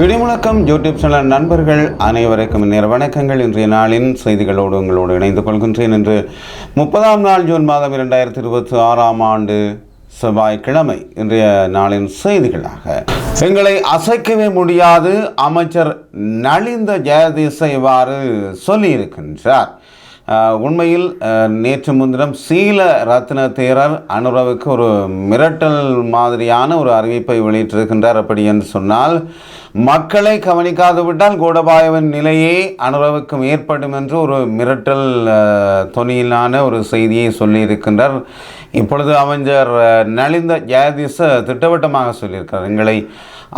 இடிமுழக்கம் YouTube channel நண்பர்கள் அனைவருக்கும் நேர வணக்கங்கள். இன்றைய நாளின் செய்திகளோடு உங்களோடு இணைந்து கொள்கின்றேன். இன்று 30ஆம் நாள் ஜூன் மாதம் 2026ஆம் ஆண்டு செவ்வாய்க்கிழமை. இன்றைய நாளின் செய்திகளாக, எங்களை அசைக்கவே முடியாது, அமைச்சர் நலிந்த ஜெயதீச இவ்வாறு சொல்லியிருக்கின்றார். உண்மையில் நேற்று முன்தினம் சீல ரத்ன தேரர் அனுரவுக்கு ஒரு மிரட்டல் மாதிரியான ஒரு அறிவிப்பை வெளியிட்டிருக்கின்றார். அப்படி என்று சொன்னால், மக்களை கவனிக்காது விட்டால் கோடபாயவின் நிலையே அனுரவுக்கும் ஏற்படும் என்று ஒரு மிரட்டல் தொனியிலான ஒரு செய்தியை சொல்லியிருக்கின்றார். இப்பொழுது அமைச்சர் நலிந்த ஜெயதீச திட்டவட்டமாக சொல்லியிருக்கிறார், எங்களை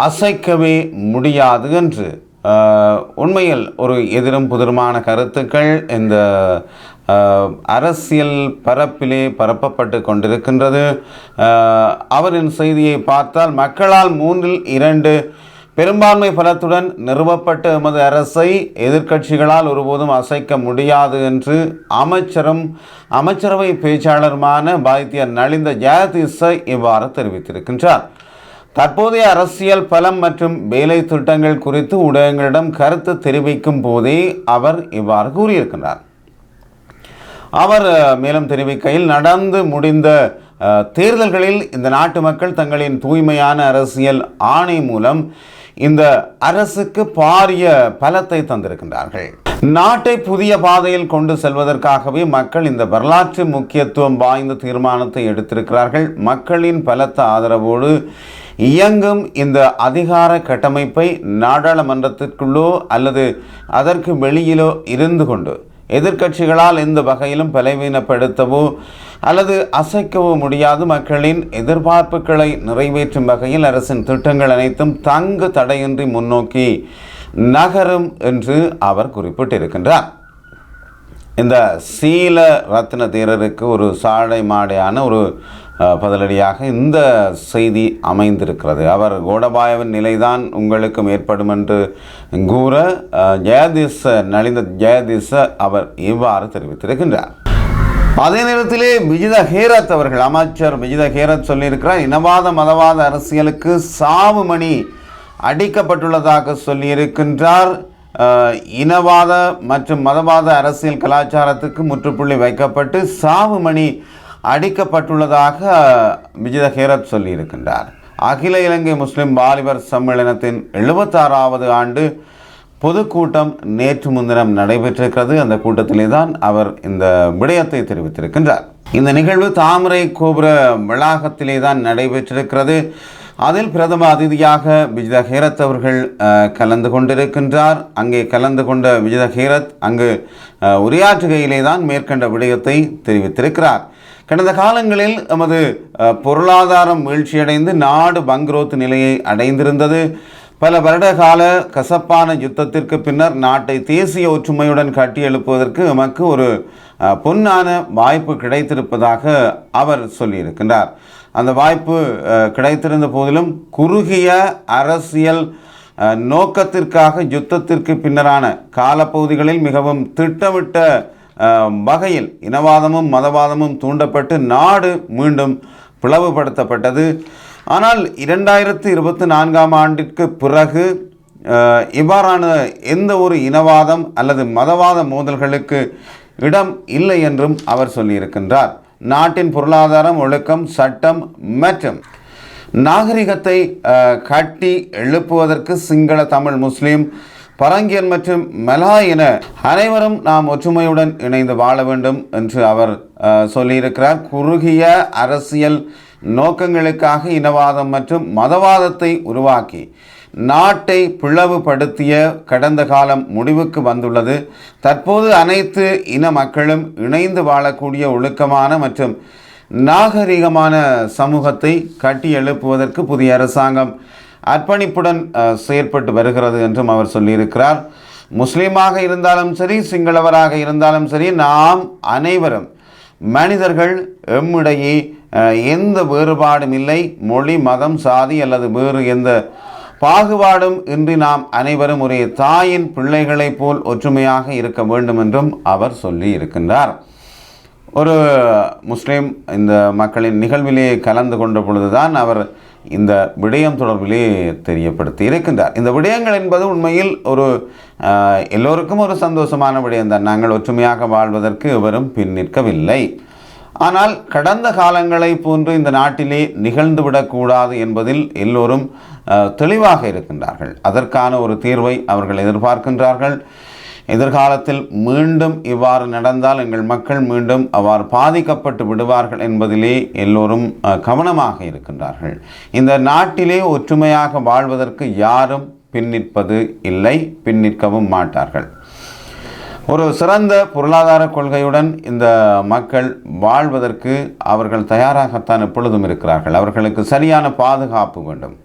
அசைக்கவே முடியாது என்று. உண்மையில் ஒரு எதிரும் புதிருமான கருத்துக்கள் இந்த அரசியல் பரப்பிலே பரப்பப்பட்டு கொண்டிருக்கின்றது. அவரின் செய்தியை பார்த்தால், மக்களால் 2/3 பெரும்பான்மை பலத்துடன் நிறுவப்பட்ட எமது அரசை எதிர்க்கட்சிகளால் ஒருபோதும் அசைக்க முடியாது என்று அமைச்சரவை பேச்சாளருமான வைத்திய நலிந்த ஜெயதீச இவ்வாறு தெரிவித்திருக்கின்றார். தற்போதைய அரசியல் பலம் மற்றும் வேலை திட்டங்கள் குறித்து ஊடகங்களிடம் கருத்து தெரிவிக்கும் போதே அவர் இவ்வாறு கூறியிருக்கிறார். அவர் மேலும் தெரிவிக்கையில், நடந்து முடிந்த தேர்தல்களில் இந்த நாட்டு மக்கள் தங்களின் தூய்மையான அரசியல் ஆணை மூலம் இந்த அரசுக்கு பாரிய பலத்தை தந்திருக்கின்றார்கள். நாட்டை புதிய பாதையில் கொண்டு செல்வதற்காகவே மக்கள் இந்த வரலாற்று முக்கியத்துவம் வாய்ந்த தீர்மானத்தை எடுத்திருக்கிறார்கள். மக்களின் பலத்த ஆதரவோடு இயங்கும் இந்த அதிகார கட்டமைப்பை நாடாளுமன்றத்திற்குள்ளோ அல்லது அதற்கு வெளியிலோ இருந்து கொண்டு எதிர்க்கட்சிகளால் எந்த வகையிலும் பலவீனப்படுத்தவோ அல்லது அசைக்கவோ முடியாது. மக்களின் எதிர்பார்ப்புகளை நிறைவேற்றும் வகையில் அரசின் திட்டங்கள் அனைத்தும் தங்கு தடையின்றி முன்னோக்கி நகரும் என்று அவர் குறிப்பிட்டிருக்கின்றார். இந்த சீல ரத்ன தேரருக்கு ஒரு சாடை மாடையான ஒரு பதிலடியாக இந்த செய்தி அமைந்திருக்கிறது. அவர் கோடபாயவின் நிலைதான் உங்களுக்கும் ஏற்படும் என்று கூற நலிந்த ஜெயதீச அவர் இவ்வாறு தெரிவித்திருக்கின்றார். அதே நேரத்திலே விஜித ஹேரத் அவர்கள், அமைச்சர் விஜித ஹேரத் சொல்லியிருக்கிறார், இனவாத மதவாத அரசியலுக்கு சாவு மணி அடிக்கப்பட்டுள்ளதாக சொல்லியிருக்கின்றார். இனவாத மற்றும் மதவாத அரசியல் கலாச்சாரத்துக்கு முற்றுப்புள்ளி வைக்கப்பட்டு சாவு மணி அடிக்கப்பட்டுள்ளதாக விஜித ஹேரத் சொல்லியிருக்கின்றார். அகில இலங்கை முஸ்லிம் வாலிபர் சம்மேளனத்தின் 76வது ஆண்டு பொதுக்கூட்டம் நேற்று முன்தினம் நடைபெற்றிருக்கிறது. அந்த கூட்டத்திலே தான் அவர் இந்த விடயத்தை தெரிவித்திருக்கின்றார். இந்த நிகழ்வு தாமரை கோபுர வளாகத்திலே தான் நடைபெற்றிருக்கிறது. அதில் பிரதம அதிதியாக விஜித ஹேரத் அவர்கள் கலந்து கொண்டிருக்கின்றார். அங்கே கலந்து கொண்ட விஜித ஹேரத் அங்கு உரையாற்றுகையிலே தான் மேற்கண்ட விடயத்தை தெரிவித்திருக்கிறார். கடந்த காலங்களில் நமது பொருளாதாரம் வீழ்ச்சியடைந்து நாடு பங்குரோத்து நிலையை அடைந்திருந்தது. பல வருட கால கசப்பான யுத்தத்திற்கு பின்னர் நாட்டை தேசிய ஒற்றுமையுடன் கட்டியெழுப்புவதற்கு நமக்கு ஒரு பொன்னான வாய்ப்பு கிடைத்திருப்பதாக அவர் சொல்லியிருக்கின்றார். அந்த வாய்ப்பு கிடைத்திருந்த போதிலும் குறுகிய அரசியல் நோக்கத்திற்காக யுத்தத்திற்கு பின்னரான காலப்பகுதிகளில் மிகவும் திட்டமிட்ட வகையில் இனவாதமும் மதவாதமும் தூண்டப்பட்டு நாடு மீண்டும் பிளவுபடுத்தப்பட்டது. ஆனால் 2024ஆம் ஆண்டிற்கு பிறகு இவ்வாறான எந்த ஒரு இனவாதம் அல்லது மதவாத மோதல்களுக்கு இடம் இல்லை என்றும் அவர் சொல்லியிருக்கின்றார். நாட்டின் பொருளாதாரம், ஒழுக்கம், சட்டம் மற்றும் நாகரிகத்தை கட்டி எழுப்புவதற்கு சிங்கள, தமிழ், முஸ்லீம், பரங்கியன் மற்றும் மலாய் என அனைவரும் நாம் ஒற்றுமையுடன் இணைந்து வாழ வேண்டும் என்று அவர் சொல்லியிருக்கிறார். குறுகிய அரசியல் நோக்கங்களுக்காக இனவாதம் மற்றும் மதவாதத்தை உருவாக்கி நாட்டை பிளவுபடுத்திய கடந்த காலம் முடிவுக்கு வந்துள்ளது. தற்போது அனைத்து இன மக்களும் இணைந்து வாழக்கூடிய ஒழுக்கமான மற்றும் நாகரிகமான சமூகத்தை கட்டி எழுப்புவதற்கு புதிய அரசாங்கம் அர்ப்பணிப்புடன் செயற்பட்டு வருகிறது என்றும் அவர் சொல்லியிருக்கிறார். முஸ்லீமாக இருந்தாலும் சரி, சிங்களவராக இருந்தாலும் சரி, நாம் அனைவரும் மனிதர்கள். எம்மிடையே எந்த வேறுபாடும் இல்லை. மொழி, மதம், சாதி அல்லது வேறு எந்த பாகுபாடும் இன்றி நாம் அனைவரும் ஒரே தாயின் பிள்ளைகளைப் போல் ஒற்றுமையாக இருக்க வேண்டும் என்றும் அவர் சொல்லி இருக்கின்றார். ஒரு முஸ்லீம் இந்த மக்களின் நிகழ்விலே கலந்து கொண்ட பொழுதுதான் அவர் இந்த விடயம் தொடர்பிலே தெரியப்படுத்தி இருக்கின்றார். இந்த விடயங்கள் என்பது உண்மையில் ஒரு எல்லோருக்கும் ஒரு சந்தோஷமான விடயம்தான். நாங்கள் ஒற்றுமையாக வாழ்வதற்கு எவரும் பின் நிற்கவில்லை. ஆனால் கடந்த காலங்களை போன்று இந்த நாட்டிலே நிகழ்ந்துவிடக்கூடாது என்பதில் எல்லோரும் தெளிவாக இருக்கின்றார்கள். அதற்கான ஒரு தீர்வை அவர்கள் எதிர்பார்க்கின்றார்கள். எதிர்காலத்தில் மீண்டும் இவ்வாறு நடந்தால் எங்கள் மக்கள் மீண்டும் அவ்வாறு பாதிக்கப்பட்டு விடுவார்கள் என்பதிலே எல்லோரும் கவனமாக இருக்கின்றார்கள். இந்த நாட்டிலே ஒற்றுமையாக வாழ்வதற்கு யாரும் பின்னிற்பது இல்லை, பின்னிற்கவும் மாட்டார்கள். ஒரு சிறந்த பொருளாதார கொள்கையுடன் இந்த மக்கள் வாழ்வதற்கு அவர்கள் தயாராகத்தான் எப்பொழுதும் இருக்கிறார்கள். அவர்களுக்கு சரியான பாதுகாப்பு வேண்டும்.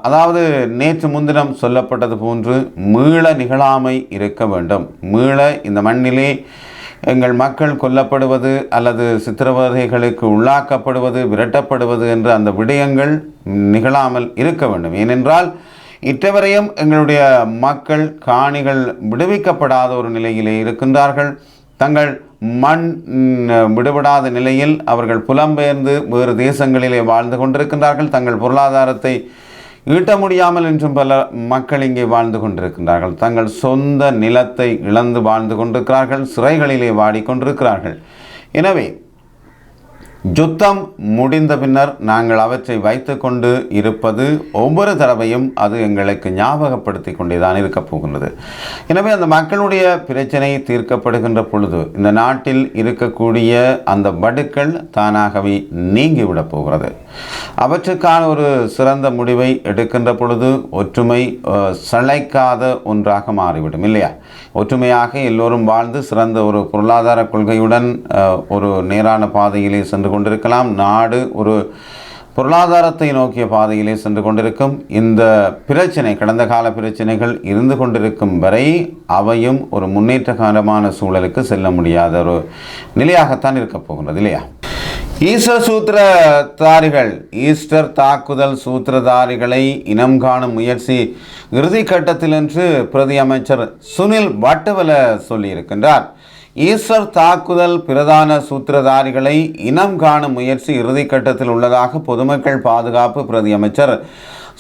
அதாவது நேற்று முன்தினம் சொல்லப்பட்டது போன்று மீள நிகழாமை இருக்க வேண்டும். மீள இந்த மண்ணிலே எங்கள் மக்கள் கொல்லப்படுவது அல்லது சித்திரவதைகளுக்கு உள்ளாக்கப்படுவது, விரட்டப்படுவது என்ற அந்த விடயங்கள் நிகழாமல் இருக்க வேண்டும். ஏனென்றால் இற்றவரையும் எங்களுடைய மக்கள் காணிகள் விடுவிக்கப்படாத ஒரு நிலையிலே இருக்கின்றார்கள். தங்கள் மண் விடுபடாத நிலையில் அவர்கள் புலம்பெயர்ந்து வேறு தேசங்களிலே வாழ்ந்து கொண்டிருக்கின்றார்கள். தங்கள் பொருளாதாரத்தை ஈட்ட முடியாமல் என்றும் பல மக்கள் இங்கே வாழ்ந்து கொண்டிருக்கின்றார்கள். தங்கள் சொந்த நிலத்தை இழந்து வாழ்ந்து கொண்டிருக்கிறார்கள். சிறைகளிலே வாடிக்கொண்டிருக்கிறார்கள். எனவே யுத்தம் முடிந்த பின்னர் நாங்கள் அவற்றை வைத்து கொண்டு இருப்பது ஒவ்வொரு தடவையும் அது எங்களுக்கு ஞாபகப்படுத்தி கொண்டே தான் இருக்கப் போகின்றது. எனவே அந்த மக்களுடைய பிரச்சனை தீர்க்கப்படுகின்ற பொழுது இந்த நாட்டில் இருக்கக்கூடிய அந்த வடுக்கள் தானாகவே நீங்கிவிடப் போகிறது. அவற்றுக்கான ஒரு சிறந்த முடிவை எடுக்கின்ற பொழுது ஒற்றுமை சளைக்காத ஒன்றாக மாறிவிடும் இல்லையா? ஒற்றுமையாக எல்லோரும் வாழ்ந்து சிறந்த ஒரு பொருளாதார கொள்கையுடன் ஒரு நேரான பாதையிலே சென்று கொண்டிருக்கலாம். நாடு ஒரு பொருளாதாரத்தை நோக்கிய பாதையிலே சென்று கொண்டிருக்கும். இந்த பிரச்சனை, கடந்த கால பிரச்சனைகள் இருந்து கொண்டிருக்கும் வரை அவையும் ஒரு முன்னேற்றகரமான சூழலுக்கு செல்ல முடியாத ஒரு நிலையாகத்தான் இருக்கப் போகின்றது இல்லையா? ஈஸ்டர் தாக்குதல் சூத்திரதாரிகளை இனம் காணும் முயற்சி இறுதி கட்டத்தில் என்று பிரதி அமைச்சர் சுனில் வட்டவல சொல்லியிருக்கின்றார். ஈஸ்டர் தாக்குதல் பிரதான சூத்திரதாரிகளை இனம் காணும் முயற்சி இறுதிக்கட்டத்தில் உள்ளதாக பொதுமக்கள் பாதுகாப்பு பிரதி அமைச்சர்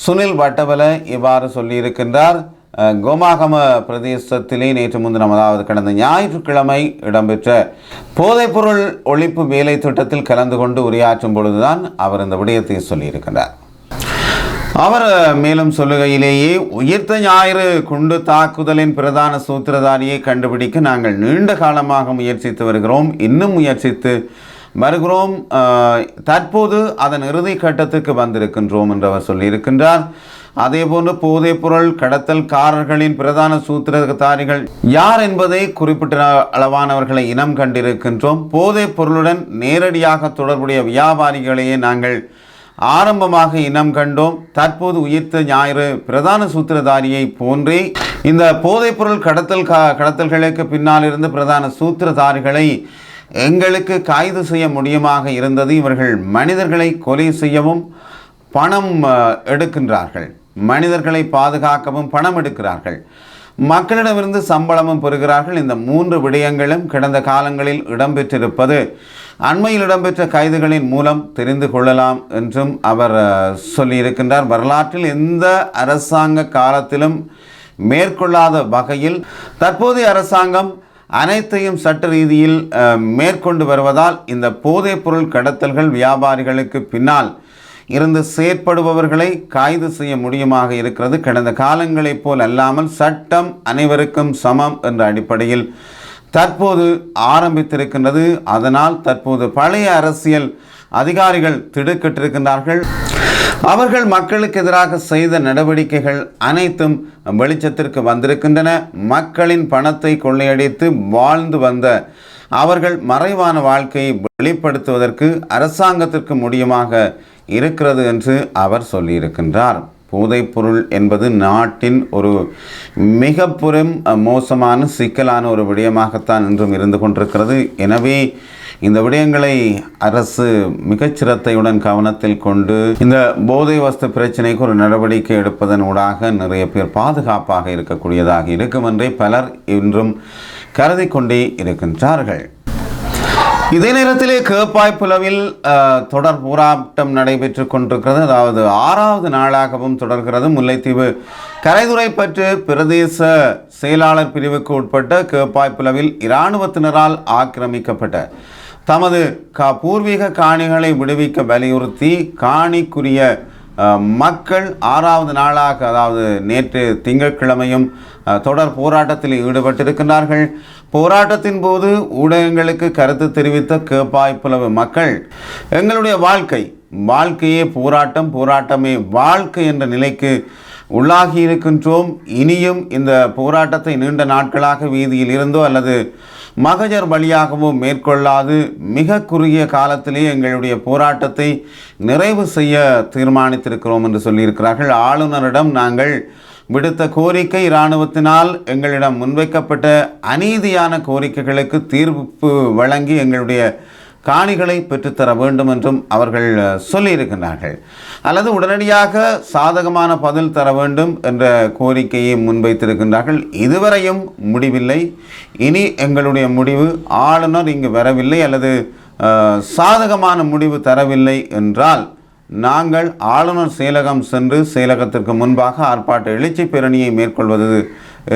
சுனில் வட்டவல இவ்வாறு சொல்லியிருக்கின்றார். கோமாகம பிரதேசத்திலே நேற்று முன்தினம், அதாவது கடந்த ஞாயிற்றுக்கிழமை இடம்பெற்ற போதைப்பொருள் ஒழிப்பு வேலை திட்டத்தில் கலந்து கொண்டு உரையாற்றும் பொழுதுதான் அவர் இந்த விடயத்தை சொல்லியிருக்கின்றார். அவர் மேலும் சொல்லுகையிலேயே, உயிர்த்த ஞாயிறு குண்டு தாக்குதலின் பிரதான சூத்திரதாரியை கண்டுபிடிக்க நாங்கள் நீண்ட காலமாக முயற்சித்து வருகிறோம், இன்னும் முயற்சித்து வருகிறோம், தற்போது அதன் இறுதி கட்டத்துக்கு வந்திருக்கின்றோம் என்று அவர் சொல்லியிருக்கின்றார். அதேபோன்று போதைப்பொருள் கடத்தல்காரர்களின் பிரதான சூத்திரதாரிகள் யார் என்பதை குறிப்பிட்ட அளவானவர்களை இனம் கண்டிருக்கின்றோம். போதைப் பொருளுடன் நேரடியாக தொடர்புடைய வியாபாரிகளையே நாங்கள் ஆரம்பமாக இனம் கண்டோம். தற்போது உயிர்த்த ஞாயிறு பிரதான சூத்திரதாரியை போன்றே இந்த போதைப்பொருள் கடத்தல்களுக்கு பின்னால் இருந்து பிரதான சூத்திரதாரிகளை எங்களுக்கு கைது செய்ய முடியுமாக இருந்தது. இவர்கள் மனிதர்களை கொலை செய்யவும் பணம் எடுக்கின்றார்கள், மனிதர்களை பாதுகாக்கவும் பணம் எடுக்கிறார்கள், மக்களிடமிருந்து சம்பளமும் பெறுகிறார்கள். இந்த 3 விடயங்களும் கடந்த காலங்களில் இடம்பெற்றிருப்பது அண்மையில் இடம்பெற்ற கைதுகளின் மூலம் தெரிந்து கொள்ளலாம் என்றும் அவர் சொல்லியிருக்கின்றார். வரலாற்றில் எந்த அரசாங்க காலத்திலும் மேற்கொள்ளாத வகையில் தற்போதைய அரசாங்கம் அனைத்தையும் சட்ட ரீதியில் மேற்கொண்டு வருவதால் இந்த போதைப் பொருள் கடத்தல்கள் வியாபாரிகளுக்கு பின்னால் இருந்து செயற்படுபவர்களை கைது செய்ய முடியுமாக இருக்கிறது. கடந்த காலங்களைப் போல் அல்லாமல் சட்டம் அனைவருக்கும் சமம் என்ற அடிப்படையில் தற்போது ஆரம்பித்திருக்கின்றது. அதனால் தற்போது பழைய அரசியல் அதிகாரிகள் திடுக்கிட்டிருக்கின்றார்கள். அவர்கள் மக்களுக்கு எதிராக செய்த நடவடிக்கைகள் அனைத்தும் வெளிச்சத்திற்கு வந்திருக்கின்றன. மக்களின் பணத்தை கொள்ளையடித்து வாழ்ந்து வந்த அவர்கள் மறைவான வாழ்க்கையை வெளிப்படுத்துவதற்கு அரசாங்கத்திற்கு முடியுமாக இருக்கிறது என்று அவர் சொல்லியிருக்கின்றார். போதைப்பொருள் என்பது நாட்டின் ஒரு மிக பெரும் மோசமான சிக்கலான ஒரு விடயமாகத்தான் இன்றும் இருந்து கொண்டிருக்கிறது. எனவே இந்த விடயங்களை அரசு மிகச்சிரத்தையுடன் கவனத்தில் கொண்டு இந்த போதை வஸ்து பிரச்சனைக்கு ஒரு நடவடிக்கை எடுப்பதன் ஊடாக நிறைய பேர் பாதுகாப்பாக இருக்கக்கூடியதாக இருக்கும் என்றே பலர் இன்றும் கருதி கொண்டே இருக்கின்றார்கள். இதே நேரத்திலே கேப்பாய்ப்புலவில் தொடர் போராட்டம் நடைபெற்று கொண்டிருக்கிறது. அதாவது 6வது நாளாகவும் தொடர்கிறது. முல்லைத்தீவு கரைதுறைப்பற்று பிரதேச செயலாளர் பிரிவுக்கு உட்பட்ட கேப்பாய்ப்புலவில் இராணுவத்தினரால் ஆக்கிரமிக்கப்பட்ட தமது பூர்வீக காணிகளை விடுவிக்க வலியுறுத்தி காணிக்குரிய மக்கள் 6வது நாளாக, அதாவது நேற்று திங்கட்கிழமையும் தொடர் போராட்டத்தில் ஈடுபட்டிருக்கின்றார்கள். போராட்டத்தின் போது ஊடகங்களுக்கு கருத்து தெரிவித்த கேப்பாய்ப்புலவு மக்கள், எங்களுடைய வாழ்க்கையே போராட்டம், போராட்டமே வாழ்க்கை என்ற நிலைக்கு உள்ளாகி இருக்கின்றோம். இனியும் இந்த போராட்டத்தை நீண்ட நாட்களாக வீதியில் இருந்தோ அல்லது மகஜர் வழியாகவோ மேற்கொள்ளாது மிக குறுகிய காலத்திலே எங்களுடைய போராட்டத்தை நிறைவு செய்ய தீர்மானித்திருக்கிறோம் என்று சொல்லியிருக்கிறார்கள். ஆளுநரிடம் நாங்கள் விடுத்த கோரிக்கை, இராணுவத்தினால் எங்களிடம் முன்வைக்கப்பட்ட அநீதியான கோரிக்கைகளுக்கு தீர்ப்பு வழங்கி எங்களுடைய காணிகளை பெற்றுத்தர வேண்டும் என்றும் அவர்கள் சொல்லியிருக்கிறார்கள். அல்லது உடனடியாக சாதகமான பதில் தர வேண்டும் என்ற கோரிக்கையை முன்வைத்திருக்கின்றார்கள். இதுவரையும் முடிவில்லை. இனி எங்களுடைய முடிவு, ஆளுநர் இங்கு வரவில்லை அல்லது சாதகமான முடிவு தரவில்லை என்றால் நாங்கள் ஆளுநர் செயலகம் சென்று செயலகத்திற்கு முன்பாக ஆர்ப்பாட்ட எழுச்சி பேரணியை மேற்கொள்வது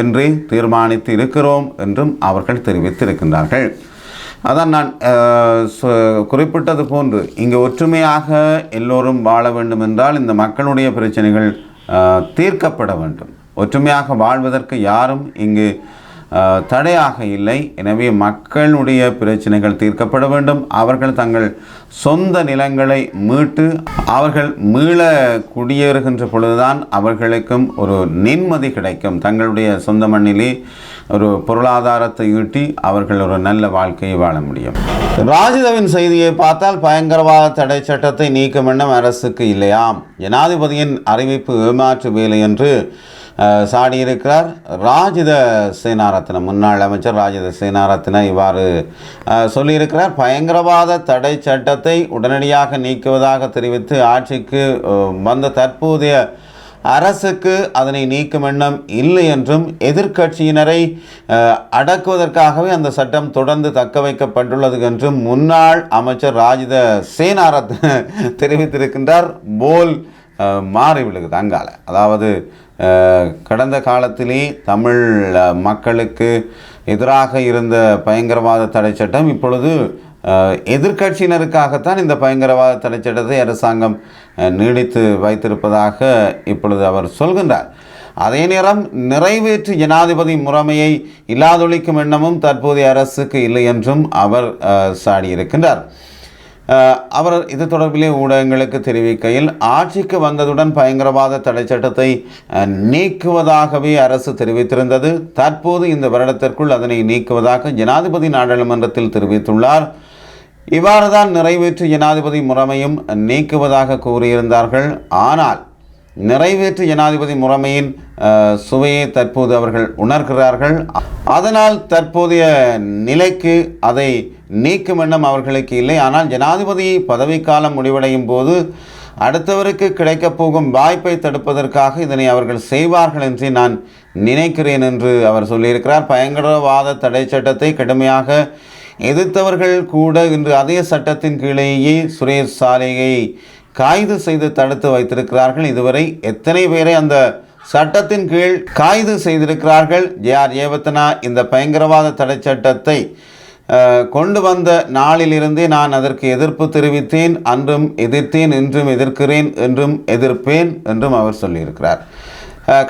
என்று தீர்மானித்து இருக்கிறோம் என்றும் அவர்கள் தெரிவித்திருக்கின்றார்கள். அதான் நான் குறிப்பிட்டது போன்று இங்கு ஒற்றுமையாக எல்லோரும் வாழ வேண்டும் என்றால் இந்த மக்களுடைய பிரச்சனைகள் தீர்க்கப்பட வேண்டும். ஒற்றுமையாக வாழ்வதற்கு யாரும் இங்கு தடையாக இல்லை. எனவே மக்களுடைய பிரச்சனைகள் தீர்க்கப்பட வேண்டும். அவர்கள் தங்கள் சொந்த நிலங்களை மீட்டு அவர்கள் மீள குடியேறுகின்ற பொழுதுதான் அவர்களுக்கும் ஒரு நிம்மதி கிடைக்கும். தங்களுடைய சொந்த மண்ணிலே ஒரு பொருளாதாரத்தை ஈட்டி அவர்கள் ஒரு நல்ல வாழ்க்கையை வாழ முடியும். ராஜிதவின் செய்தியை பார்த்தால் பயங்கரவாத தடை சட்டத்தை நீக்கும் எண்ணம் அரசுக்கு இல்லையாம். ஜனாதிபதியின் அறிவிப்பு ஏமாற்று வேலை என்று சாடியிருக்கிறார் ராஜித சேனாரத்ன. முன்னாள் அமைச்சர் ராஜித சேனாரத்ன இவ்வாறு சொல்லியிருக்கிறார். பயங்கரவாத தடை சட்டத்தை உடனடியாக நீக்குவதாக தெரிவித்து ஆட்சிக்கு வந்த தற்போதைய அரசுக்கு அதனை நீக்கும் எண்ணம் இல்லை என்றும் எதிர்க்கட்சியினரை அடக்குவதற்காகவே அந்த சட்டம் தொடர்ந்து தக்க வைக்கப்பட்டுள்ளது என்றும் முன்னாள் அமைச்சர் ராஜித சேனாரத்ன தெரிவித்திருக்கின்றார். போல் மாறி விழுகுது அங்கால. அதாவது கடந்த காலத்திலே தமிழ் மக்களுக்கு எதிராக இருந்த பயங்கரவாத தடை சட்டம் இப்பொழுது எதிர்க்கட்சியினருக்காகத்தான் இந்த பயங்கரவாத தடை சட்டத்தை அரசாங்கம் நீடித்து வைத்திருப்பதாக இப்பொழுது அவர் சொல்கின்றார். அதே நேரம் நிறைவேற்று ஜனாதிபதி முறைமையை இல்லாதொழிக்கும் எண்ணமும் தற்போதைய அரசுக்கு இல்லை என்றும் அவர் சாடியிருக்கின்றார். அவர் இது தொடர்பிலே ஊடகங்களுக்கு தெரிவிக்கையில், ஆட்சிக்கு வந்ததுடன் பயங்கரவாத தடை சட்டத்தை நீக்குவதாகவே அரசு தெரிவித்திருந்தது. தற்போது இந்த வருடத்திற்குள் அதனை நீக்குவதாக ஜனாதிபதி நாடாளுமன்றத்தில் தெரிவித்துள்ளார். இவ்வாறு தான் நிறைவேற்று ஜனாதிபதி முறைமையும் நீக்குவதாக கூறியிருந்தார்கள். ஆனால் நிறைவேற்று ஜனாதிபதி முறைமையின் சுவையை தற்போது அவர்கள் உணர்கிறார்கள். அதனால் தற்போதைய நிலைக்கு அதை நீக்கும் எண்ணம் அவர்களுக்கு இல்லை. ஆனால் ஜனாதிபதி பதவிக்காலம் முடிவடையும் போது அடுத்தவருக்கு கிடைக்கப் போகும் வாய்ப்பை தடுப்பதற்காக இதனை அவர்கள் செய்வார்கள் என்று நான் நினைக்கிறேன் என்று அவர் சொல்லியிருக்கிறார். பயங்கரவாத தடை சட்டத்தை கடுமையாக எதிர்த்தவர்கள் கூட இன்று அதே சட்டத்தின் கீழேயே சுரேஷ் சாலையை கைது செய்து தடுத்து வைத்திருக்கிறார்கள். இதுவரை எத்தனை பேரை அந்த சட்டத்தின் கீழ் கைது செய்திருக்கிறார்கள். ஜே.ஆர். ஜெயவர்தனா இந்த பயங்கரவாத தடை சட்டத்தை கொண்டு வந்த நாளிலிருந்தே நான் அதற்கு எதிர்ப்பு தெரிவித்தேன். அன்றும் எதிர்த்தேன், இன்றும் எதிர்க்கிறேன், என்றும் எதிர்ப்பேன் என்றும் அவர் சொல்லியிருக்கிறார்.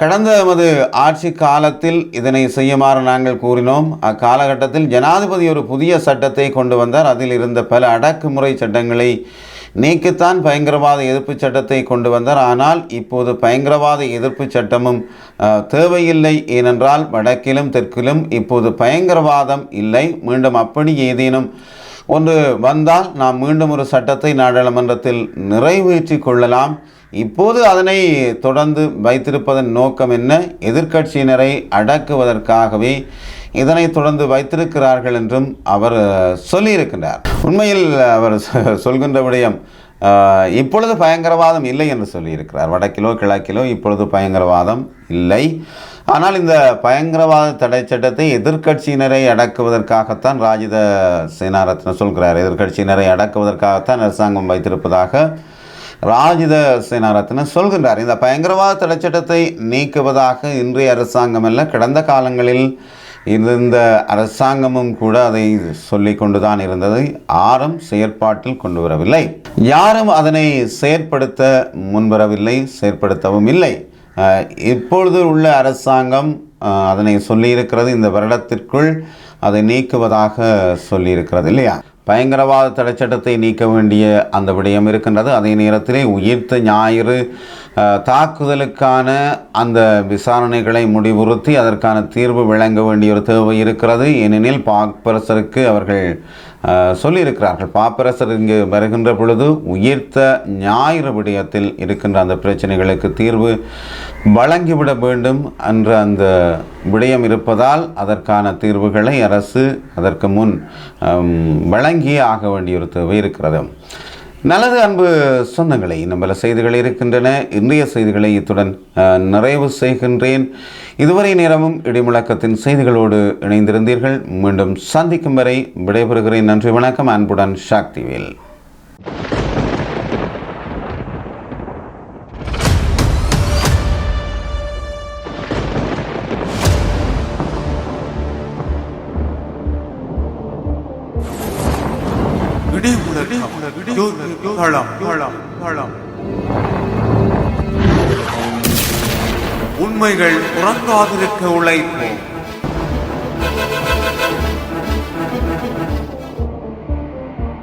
கடந்த எமது ஆட்சி காலத்தில் இதனை செய்யுமாறு நாங்கள் கூறினோம். அக்காலகட்டத்தில் ஜனாதிபதி ஒரு புதிய சட்டத்தை கொண்டு வந்தார். அதில் இருந்த பல அடக்குமுறை சட்டங்களை நீக்கித்தான் பயங்கரவாத எதிர்ப்பு சட்டத்தை கொண்டு வந்தார். ஆனால் இப்போது பயங்கரவாத எதிர்ப்பு சட்டமும் தேவையில்லை. ஏனென்றால் வடக்கிலும் தெற்கிலும் இப்போது பயங்கரவாதம் இல்லை. மீண்டும் அப்படி ஏதேனும் ஒன்று வந்தால் நாம் மீண்டும் ஒரு சட்டத்தை நாடாளுமன்றத்தில் நிறைவேற்றி கொள்ளலாம். இப்போது அதனை தொடர்ந்து வைத்திருப்பதன் நோக்கம் என்ன? எதிர்க்கட்சியினரை அடக்குவதற்காகவே இதனை தொடர்ந்து வைத்திருக்கிறார்கள் என்றும் அவர் சொல்லியிருக்கின்றார். உண்மையில் அவர் சொல்கின்ற விடயம் இப்பொழுது பயங்கரவாதம் இல்லை என்று சொல்லியிருக்கிறார். வடக்கிலோ கிழக்கிலோ இப்பொழுது பயங்கரவாதம் இல்லை. ஆனால் இந்த பயங்கரவாத தடை சட்டத்தை எதிர்க்கட்சியினரை அடக்குவதற்காகத்தான் ராஜித சேனாரத்ன சொல்கிறார். எதிர்க்கட்சியினரை அடக்குவதற்காகத்தான் அரசாங்கம் வைத்திருப்பதாக ராஜித சேனாரத்ன சொல்கின்றார். இந்த பயங்கரவாத தடை சட்டத்தை நீக்குவதாக இன்றைய அரசாங்கம் அல்ல, கடந்த காலங்களில் இருந்த அரசாங்கமும் கூட அதை சொல்லி கொண்டுதான் இருந்தது. யாரும் செயற்பாட்டில் கொண்டு வரவில்லை, யாரும் அதனை செயற்படுத்த முன்வரவில்லை, செயற்படுத்தவும் இல்லை. இப்பொழுது உள்ள அரசாங்கம் அதனை சொல்லியிருக்கிறது, இந்த வருடத்திற்குள் அதை நீக்குவதாக சொல்லியிருக்கிறது இல்லையா. பயங்கரவாத தடை சட்டத்தை நீக்க வேண்டிய அந்த விடயம் இருக்கின்றது. அதே நேரத்திலே உயிர்த்த ஞாயிறு தாக்குதலுக்கான அந்த விசாரணைகளை முடிவுறுத்தி அதற்கான தீர்வு வழங்க வேண்டிய ஒரு தேவை இருக்கிறது. ஏனெனில் பாப்பரசருக்கு அவர்கள் சொல்லியிருக்கிறார்கள், பாப்பரசர் இங்கு வருகின்ற பொழுது உயிர்த்த ஞாயிறு விடயத்தில் இருக்கின்ற அந்த பிரச்சனைகளுக்கு தீர்வு வழங்கிவிட வேண்டும் என்ற அந்த விடயம் இருப்பதால் அதற்கான தீர்வுகளை அரசு அதற்கு முன் வழங்கியே ஆக வேண்டிய ஒரு தேவை இருக்கிறது. நல்லது அன்பு சொந்தங்களை, இன்னும் பல செய்திகள் இருக்கின்றன. இன்றைய செய்திகளை இத்துடன் நிறைவு செய்கின்றேன். இதுவரை நேரமும் இடிமுழக்கத்தின் செய்திகளோடு இணைந்திருந்தீர்கள். மீண்டும் சந்திக்கும் வரை விடைபெறுகிறேன். நன்றி, வணக்கம். அன்புடன் சக்திவேல். உண்மைகள் உறங்காதிருக்க உழைப்போம்.